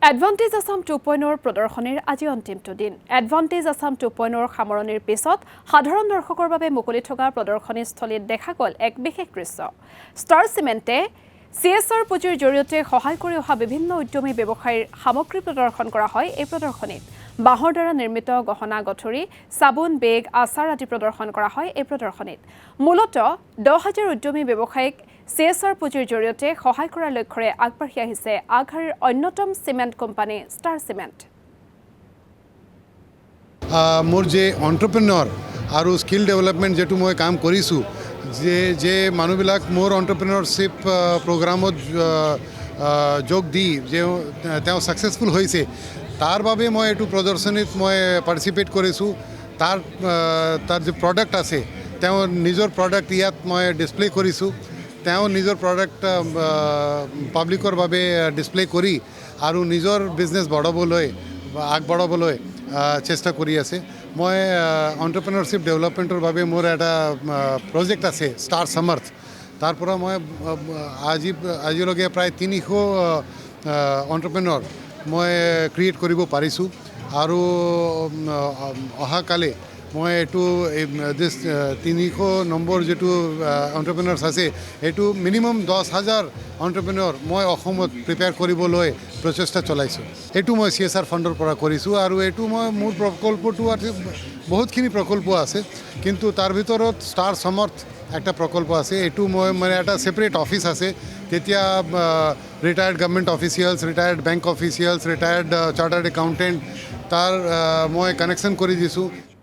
Advantage Assam 2.0 প্ৰদৰ্শনীৰ আজি অন্তিমটো দিন। এডভান্টেজ আসাম 2.0 সামৰণিৰ পিছত সাধাৰণ দৰ্শকৰ বাবে মুকলি থকা প্ৰদৰ্শনীস্থলীত দেখা গ'ল এক বিশেষ দৃশ্য। ষ্টাৰ চিমেণ্টে CSR পুঁজিৰ জৰিয়তে সহায় কৰি অহা বিভিন্ন উদ্যমী ব্যৱসায়ীৰ সামগ্ৰী প্ৰদৰ্শন কৰা হয় এই প্ৰদৰ্শনীত। বাঁহৰ দ্বাৰা নিৰ্মিত গহনা গঠৰি, চাবোন, বেগ, আচাৰ আদি প্ৰদৰ্শন কৰা হয় এই প্ৰদৰ্শনীত। মূলতঃ 10,000 উদ্যমী ব্যৱসায়ীক CSR পুঁজিৰ জৰিয়তে সহায় কৰাৰ লক্ষ্যৰে আগবাঢ়ি আহিছে আগশাৰীৰ অন্যতম চিমেণ্ট কোম্পানী ষ্টাৰ চিমেণ্ট। মোৰ যে এণ্টাৰপ্ৰেনিয়ৰ আৰু স্কিল ডেভেলপমেণ্ট যেটো মই কাম কৰিছোঁ, যে মানুহবিলাক মোৰ এণ্টাৰপ্ৰেনিয়ৰশ্বিপ প্ৰগ্ৰামত যোগ দি যে তেওঁ ছাকচেছফুল হৈছে, তাৰ বাবে মই এইটো প্ৰদৰ্শনীত মই পাৰ্টিচিপেট কৰিছোঁ। তাৰ যে প্ৰডাক্ট আছে, তেওঁ নিজৰ প্ৰডাক্ট ইয়াত মই ডিছপ্লে কৰিছোঁ। তেওঁ নিজৰ প্ৰডাক্ট পাব্লিকৰ বাবে ডিছপ্লে কৰি আৰু নিজৰ বিজনেছ আগবঢ়াবলৈ চেষ্টা কৰি আছে। মই এণ্টাৰপ্ৰেনিয়ৰশ্বিপ ডেভেলপমেণ্টৰ বাবে মোৰ এটা প্ৰজেক্ট আছে ষ্টাৰ সামাৰ্থ। তাৰ পৰা মই আজিলৈকে প্ৰায় 300 এণ্টাৰপ্ৰেনিয়ৰ মই ক্ৰিয়েট কৰিব পাৰিছোঁ আৰু অহাকালে মই এইটো 300 নম্বৰ যেটো এণ্টাৰপ্ৰেনিয়ৰ্ছ আছে, এইটো মিনিমাম 10,000 এণ্টাৰপ্ৰেনিয়ৰ মই অসমত প্ৰিপেয়াৰ কৰিবলৈ প্ৰচেষ্টা চলাইছোঁ। এইটো মই CSR ফাণ্ডৰ পৰা কৰিছোঁ আৰু এইটো মোৰ প্ৰকল্পটো আছে, বহুতখিনি প্ৰকল্প আছে, কিন্তু তাৰ ভিতৰত ষ্টাৰ সামাৰ্থ একটা প্ৰকল্প আছে। এইটো মই মানে এটা ছেপাৰেট অফিচ আছে, তেতিয়া retired government officials, retired bank officials, retired chartered accountant তাৰ মই কানেকশ্যন কৰি দিছোঁ।